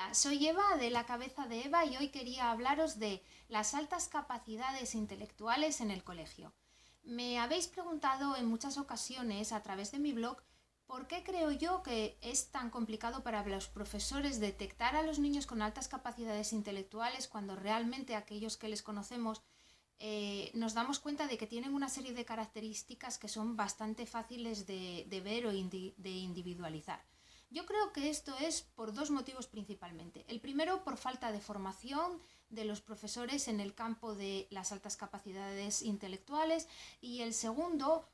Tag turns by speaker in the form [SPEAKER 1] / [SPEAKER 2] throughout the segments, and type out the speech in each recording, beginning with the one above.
[SPEAKER 1] Hola, soy Eva de la cabeza de Eva y hoy quería hablaros de las altas capacidades intelectuales en el colegio. Me habéis preguntado en muchas ocasiones a través de mi blog por qué creo yo que es tan complicado para los profesores detectar a los niños con altas capacidades intelectuales cuando realmente aquellos que les conocemos nos damos cuenta de que tienen una serie de características que son bastante fáciles de ver o de individualizar. Yo creo que esto es por dos motivos principalmente. El primero, por falta de formación de los profesores en el campo de las altas capacidades intelectuales, y el segundo,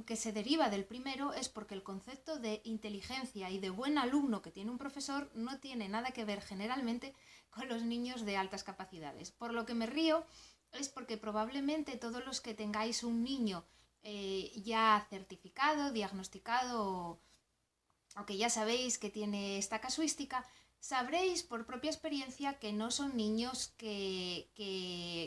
[SPEAKER 1] que se deriva del primero, es porque el concepto de inteligencia y de buen alumno que tiene un profesor no tiene nada que ver generalmente con los niños de altas capacidades. Por lo que me río es porque probablemente todos los que tengáis un niño ya certificado, diagnosticado o que ya sabéis que tiene esta casuística, sabréis por propia experiencia que no son niños que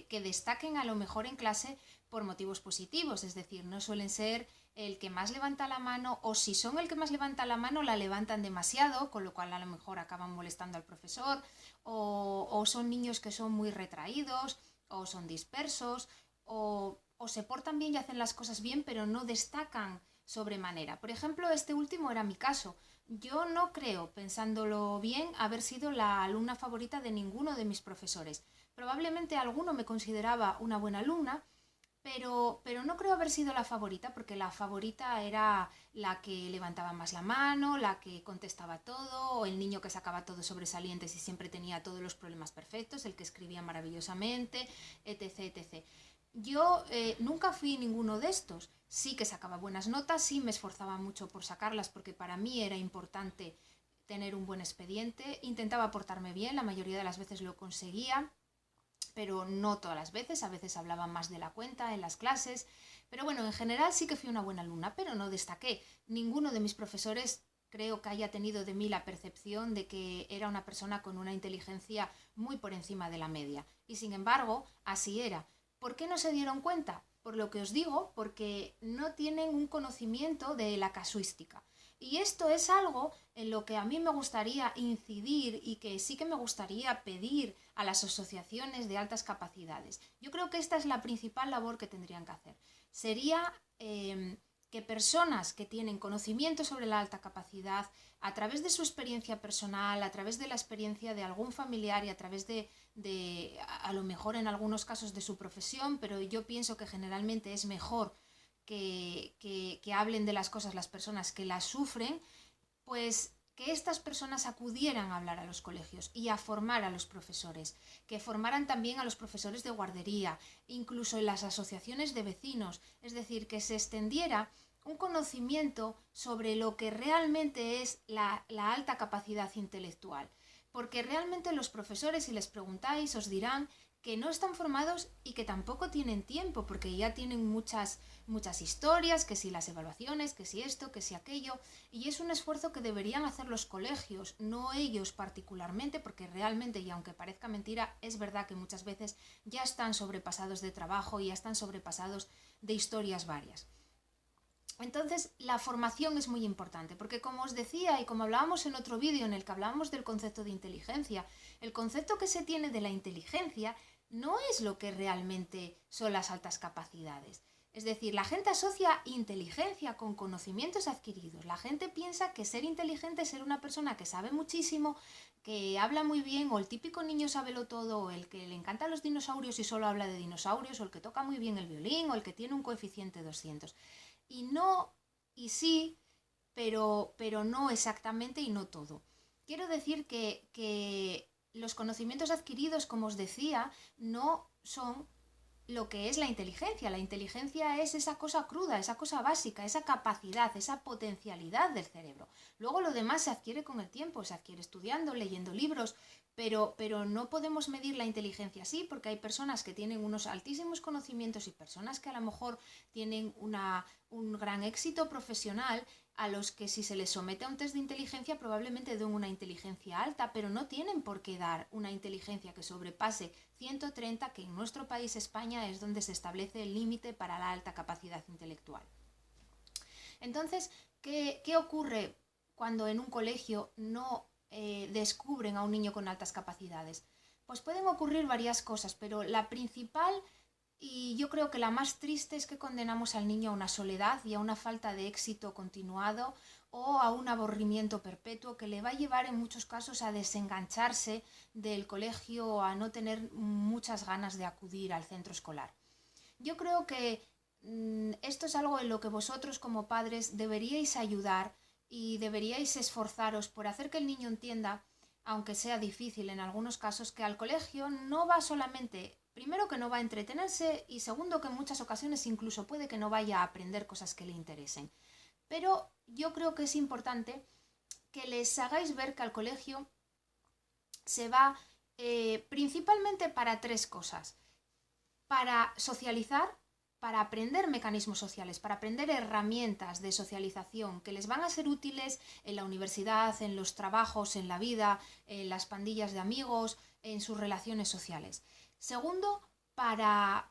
[SPEAKER 1] destaquen a lo mejor en clase por motivos positivos, es decir, no suelen ser el que más levanta la mano, o si son el que más levanta la mano la levantan demasiado, con lo cual a lo mejor acaban molestando al profesor, o son niños que son muy retraídos, o son dispersos, o se portan bien y hacen las cosas bien, pero no destacan sobremanera. Por ejemplo, este último era mi caso. Yo no creo, pensándolo bien, haber sido la alumna favorita de ninguno de mis profesores. Probablemente alguno me consideraba una buena alumna, pero no creo haber sido la favorita, porque la favorita era la que levantaba más la mano, la que contestaba todo, o el niño que sacaba todos sobresalientes y siempre tenía todos los problemas perfectos, el que escribía maravillosamente, etc. etc. Yo nunca fui ninguno de estos. Sí que sacaba buenas notas, sí me esforzaba mucho por sacarlas porque para mí era importante tener un buen expediente. Intentaba portarme bien, la mayoría de las veces lo conseguía, pero no todas las veces. A veces hablaba más de la cuenta en las clases. Pero bueno, en general sí que fui una buena alumna, pero no destaqué. Ninguno de mis profesores creo que haya tenido de mí la percepción de que era una persona con una inteligencia muy por encima de la media. Y sin embargo, así era. ¿Por qué no se dieron cuenta? Por lo que os digo, porque no tienen un conocimiento de la casuística. Y esto es algo en lo que a mí me gustaría incidir y que sí que me gustaría pedir a las asociaciones de altas capacidades. Yo creo que esta es la principal labor que tendrían que hacer. Sería que personas que tienen conocimiento sobre la alta capacidad, a través de su experiencia personal, a través de la experiencia de algún familiar y a través de a lo mejor en algunos casos de su profesión, pero yo pienso que generalmente es mejor que hablen de las cosas las personas que las sufren, pues que estas personas acudieran a hablar a los colegios y a formar a los profesores, que formaran también a los profesores de guardería, incluso en las asociaciones de vecinos, es decir, que se extendiera un conocimiento sobre lo que realmente es la alta capacidad intelectual. Porque realmente los profesores, si les preguntáis, os dirán que no están formados y que tampoco tienen tiempo, porque ya tienen muchas historias, que si las evaluaciones, que si esto, que si aquello, y es un esfuerzo que deberían hacer los colegios, no ellos particularmente, porque realmente, y aunque parezca mentira, es verdad que muchas veces ya están sobrepasados de trabajo y ya están sobrepasados de historias varias. Entonces, la formación es muy importante, porque como os decía y como hablábamos en otro vídeo en el que hablábamos del concepto de inteligencia, el concepto que se tiene de la inteligencia no es lo que realmente son las altas capacidades. Es decir, la gente asocia inteligencia con conocimientos adquiridos. La gente piensa que ser inteligente es ser una persona que sabe muchísimo, que habla muy bien, o el típico niño sábelo todo, o el que le encantan los dinosaurios y solo habla de dinosaurios, o el que toca muy bien el violín, o el que tiene un coeficiente 200. Y no, y sí, pero no exactamente y no todo. Quiero decir que los conocimientos adquiridos, como os decía, no son lo que es la inteligencia. La inteligencia es esa cosa cruda, esa cosa básica, esa capacidad, esa potencialidad del cerebro. Luego lo demás se adquiere con el tiempo, se adquiere estudiando, leyendo libros, pero no podemos medir la inteligencia así, porque hay personas que tienen unos altísimos conocimientos y personas que a lo mejor tienen un gran éxito profesional, a los que si se les somete a un test de inteligencia probablemente den una inteligencia alta, pero no tienen por qué dar una inteligencia que sobrepase 130, que en nuestro país, España, es donde se establece el límite para la alta capacidad intelectual. Entonces, ¿qué ocurre cuando en un colegio no descubren a un niño con altas capacidades? Pues pueden ocurrir varias cosas, pero la principal y yo creo que la más triste es que condenamos al niño a una soledad y a una falta de éxito continuado o a un aburrimiento perpetuo que le va a llevar en muchos casos a desengancharse del colegio o a no tener muchas ganas de acudir al centro escolar. Yo creo que esto es algo en lo que vosotros como padres deberíais ayudar y deberíais esforzaros por hacer que el niño entienda, aunque sea difícil en algunos casos, que al colegio no va solamente, primero que no va a entretenerse y segundo que en muchas ocasiones incluso puede que no vaya a aprender cosas que le interesen. Pero yo creo que es importante que les hagáis ver que al colegio se va principalmente para tres cosas: para socializar, para aprender mecanismos sociales, para aprender herramientas de socialización que les van a ser útiles en la universidad, en los trabajos, en la vida, en las pandillas de amigos, en sus relaciones sociales. Segundo, para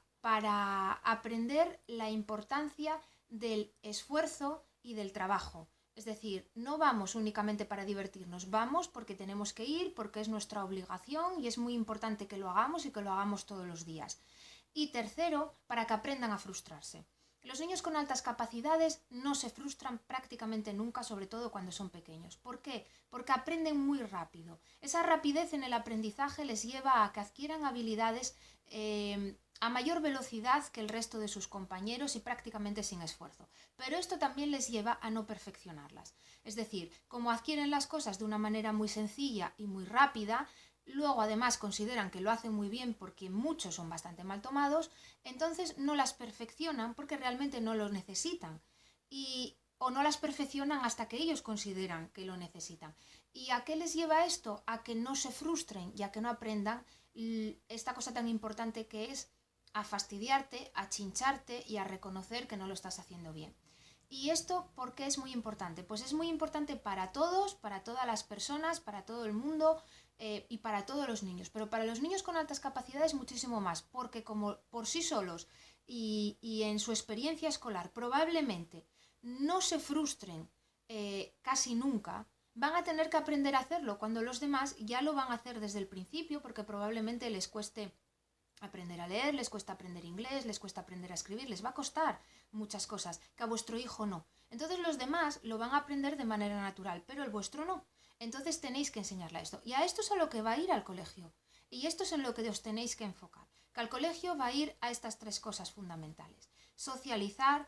[SPEAKER 1] aprender la importancia del esfuerzo y del trabajo. Es decir, no vamos únicamente para divertirnos, vamos porque tenemos que ir, porque es nuestra obligación y es muy importante que lo hagamos y que lo hagamos todos los días. Y tercero, para que aprendan a frustrarse. Los niños con altas capacidades no se frustran prácticamente nunca, sobre todo cuando son pequeños. ¿Por qué? Porque aprenden muy rápido. Esa rapidez en el aprendizaje les lleva a que adquieran habilidades a mayor velocidad que el resto de sus compañeros y prácticamente sin esfuerzo. Pero esto también les lleva a no perfeccionarlas. Es decir, como adquieren las cosas de una manera muy sencilla y muy rápida, luego además consideran que lo hacen muy bien porque muchos son bastante mal tomados, entonces no las perfeccionan porque realmente no lo necesitan. O no las perfeccionan hasta que ellos consideran que lo necesitan. ¿Y a qué les lleva esto? A que no se frustren y a que no aprendan esta cosa tan importante que es a fastidiarte, a chincharte y a reconocer que no lo estás haciendo bien. ¿Y esto por qué es muy importante? Pues es muy importante para todos, para todas las personas, para todo el mundo y para todos los niños. Pero para los niños con altas capacidades muchísimo más, porque como por sí solos y en su experiencia escolar probablemente no se frustren casi nunca, van a tener que aprender a hacerlo cuando los demás ya lo van a hacer desde el principio, porque probablemente les cueste aprender a leer, les cuesta aprender inglés, les cuesta aprender a escribir, les va a costar muchas cosas, que a vuestro hijo no. Entonces los demás lo van a aprender de manera natural, pero el vuestro no. Entonces tenéis que enseñarle a esto. Y a esto es a lo que va a ir al colegio. Y esto es en lo que os tenéis que enfocar. Que al colegio va a ir a estas tres cosas fundamentales: socializar,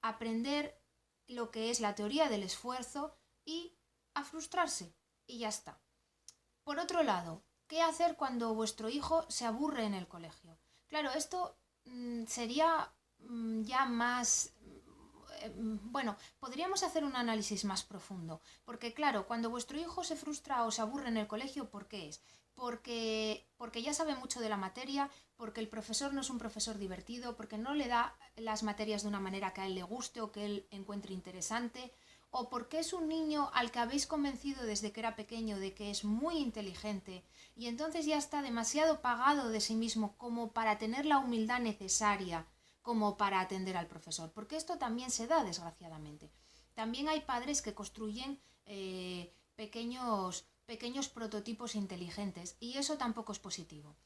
[SPEAKER 1] aprender lo que es la teoría del esfuerzo y a frustrarse. Y ya está. Por otro lado, ¿qué hacer cuando vuestro hijo se aburre en el colegio? Claro, esto sería ya más... bueno, podríamos hacer un análisis más profundo, porque claro, cuando vuestro hijo se frustra o se aburre en el colegio, ¿por qué es? Porque ya sabe mucho de la materia, porque el profesor no es un profesor divertido, porque no le da las materias de una manera que a él le guste o que él encuentre interesante, o porque es un niño al que habéis convencido desde que era pequeño de que es muy inteligente y entonces ya está demasiado pagado de sí mismo como para tener la humildad necesaria como para atender al profesor, porque esto también se da desgraciadamente. También hay padres que construyen pequeños prototipos inteligentes y eso tampoco es positivo.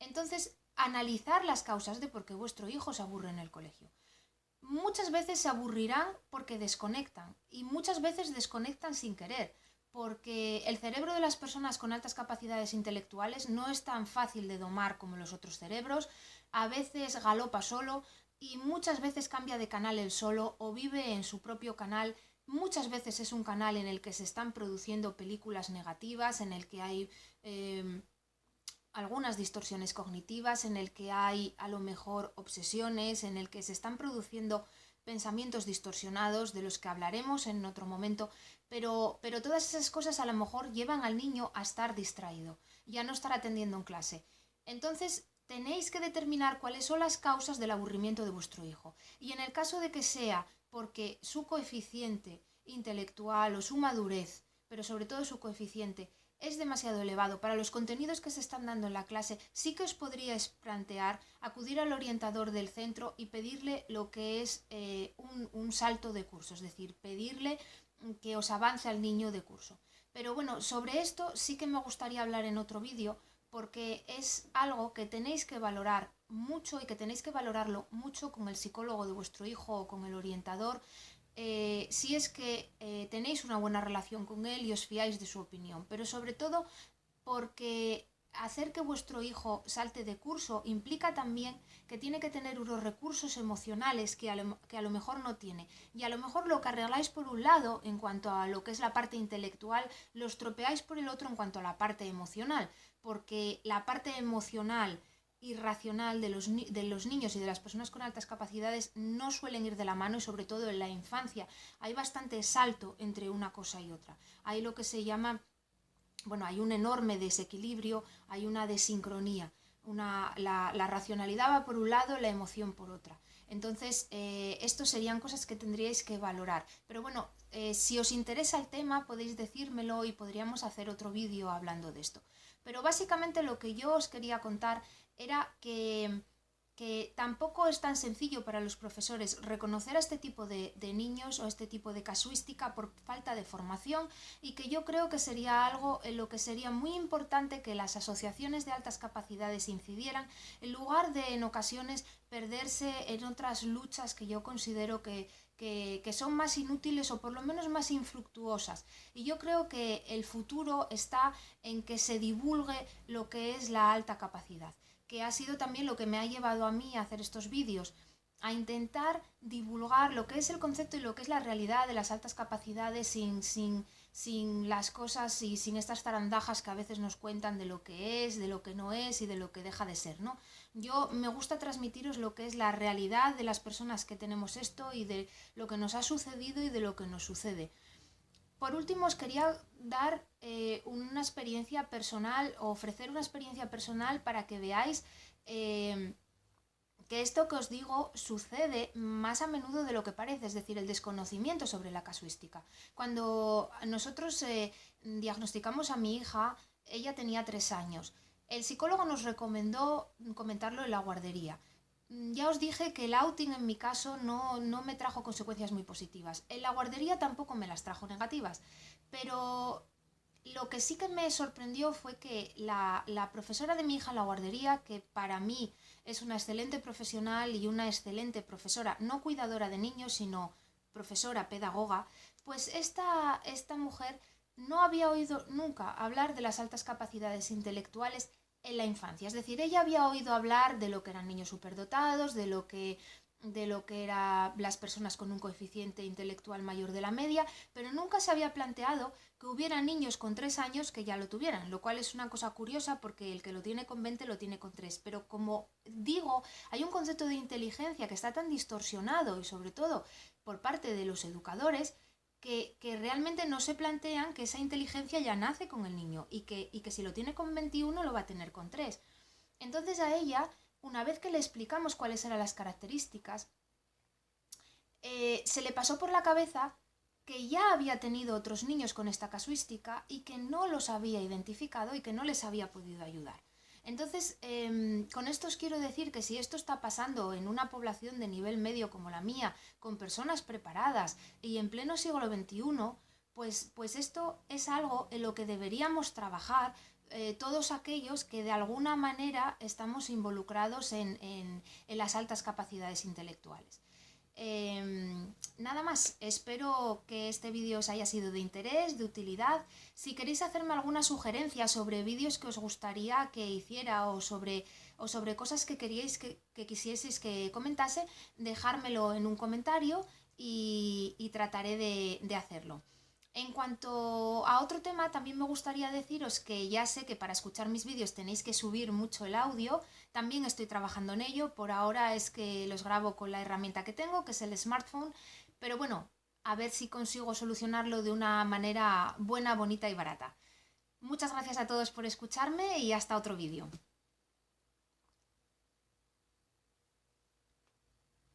[SPEAKER 1] Entonces, analizar las causas de por qué vuestro hijo se aburre en el colegio. Muchas veces se aburrirán porque desconectan y muchas veces desconectan sin querer, porque el cerebro de las personas con altas capacidades intelectuales no es tan fácil de domar como los otros cerebros, a veces galopa solo y muchas veces cambia de canal él solo o vive en su propio canal. Muchas veces es un canal en el que se están produciendo películas negativas, en el que hay algunas distorsiones cognitivas, en el que hay a lo mejor obsesiones, en el que se están produciendo pensamientos distorsionados de los que hablaremos en otro momento, pero todas esas cosas a lo mejor llevan al niño a estar distraído y a no estar atendiendo en clase. Entonces tenéis que determinar cuáles son las causas del aburrimiento de vuestro hijo. Y en el caso de que sea porque su coeficiente intelectual o su madurez, pero sobre todo su coeficiente, es demasiado elevado para los contenidos que se están dando en la clase, sí que os podríais plantear acudir al orientador del centro y pedirle lo que es un salto de curso, es decir, pedirle que os avance al niño de curso. Pero bueno, sobre esto sí que me gustaría hablar en otro vídeo porque es algo que tenéis que valorar mucho y que tenéis que valorarlo mucho con el psicólogo de vuestro hijo o con el orientador, si es que tenéis una buena relación con él y os fiáis de su opinión, pero sobre todo porque hacer que vuestro hijo salte de curso implica también que tiene que tener unos recursos emocionales que a lo mejor no tiene. Y a lo mejor lo que arregláis por un lado en cuanto a lo que es la parte intelectual, lo estropeáis por el otro en cuanto a la parte emocional, porque la parte emocional y racional de los niños y de las personas con altas capacidades no suelen ir de la mano, y sobre todo en la infancia hay bastante salto entre una cosa y otra. Hay lo que se llama, bueno, hay un enorme desequilibrio, hay una desincronía. La racionalidad va por un lado, la emoción por otra. Entonces, esto serían cosas que tendríais que valorar. Pero bueno, si os interesa el tema, podéis decírmelo y podríamos hacer otro vídeo hablando de esto. Pero básicamente lo que yo os quería contar era que tampoco es tan sencillo para los profesores reconocer a este tipo de niños o este tipo de casuística por falta de formación, y que yo creo que sería algo en lo que sería muy importante que las asociaciones de altas capacidades incidieran, en lugar de en ocasiones perderse en otras luchas que yo considero que son más inútiles o por lo menos más infructuosas. Y yo creo que el futuro está en que se divulgue lo que es la alta capacidad, que ha sido también lo que me ha llevado a mí a hacer estos vídeos, a intentar divulgar lo que es el concepto y lo que es la realidad de las altas capacidades sin las cosas y sin estas zarandajas que a veces nos cuentan de lo que es, de lo que no es y de lo que deja de ser, ¿no? Yo me gusta transmitiros lo que es la realidad de las personas que tenemos esto y de lo que nos ha sucedido y de lo que nos sucede. Por último, os quería dar una experiencia personal o ofrecer una experiencia personal para que veáis que esto que os digo sucede más a menudo de lo que parece, es decir, el desconocimiento sobre la casuística. Cuando nosotros diagnosticamos a mi hija, ella tenía 3 años. El psicólogo nos recomendó comentarlo en la guardería. Ya os dije que el outing en mi caso no me trajo consecuencias muy positivas. En la guardería tampoco me las trajo negativas. Pero lo que sí que me sorprendió fue que la profesora de mi hija en la guardería, que para mí es una excelente profesional y una excelente profesora, no cuidadora de niños, sino profesora, pedagoga, pues esta mujer no había oído nunca hablar de las altas capacidades intelectuales en la infancia. Es decir, ella había oído hablar de lo que eran niños superdotados, de lo que eran las personas con un coeficiente intelectual mayor de la media, pero nunca se había planteado que hubiera niños con 3 años que ya lo tuvieran, lo cual es una cosa curiosa porque el que lo tiene con 20 lo tiene con 3. Pero como digo, hay un concepto de inteligencia que está tan distorsionado, y sobre todo por parte de los educadores, que realmente no se plantean que esa inteligencia ya nace con el niño y que si lo tiene con 21 lo va a tener con 3. Entonces a ella, una vez que le explicamos cuáles eran las características, se le pasó por la cabeza que ya había tenido otros niños con esta casuística y que no los había identificado y que no les había podido ayudar. Entonces, con esto os quiero decir que si esto está pasando en una población de nivel medio como la mía, con personas preparadas y en pleno siglo XXI, pues esto es algo en lo que deberíamos trabajar todos aquellos que de alguna manera estamos involucrados en las altas capacidades intelectuales. Nada más, espero que este vídeo os haya sido de interés, de utilidad. Si queréis hacerme alguna sugerencia sobre vídeos que os gustaría que hiciera o sobre cosas que queríais que quisieseis que comentase, dejármelo en un comentario y trataré de hacerlo. En cuanto a otro tema, también me gustaría deciros que ya sé que para escuchar mis vídeos tenéis que subir mucho el audio. También estoy trabajando en ello. Por ahora es que los grabo con la herramienta que tengo, que es el smartphone. Pero bueno, a ver si consigo solucionarlo de una manera buena, bonita y barata. Muchas gracias a todos por escucharme y hasta otro vídeo.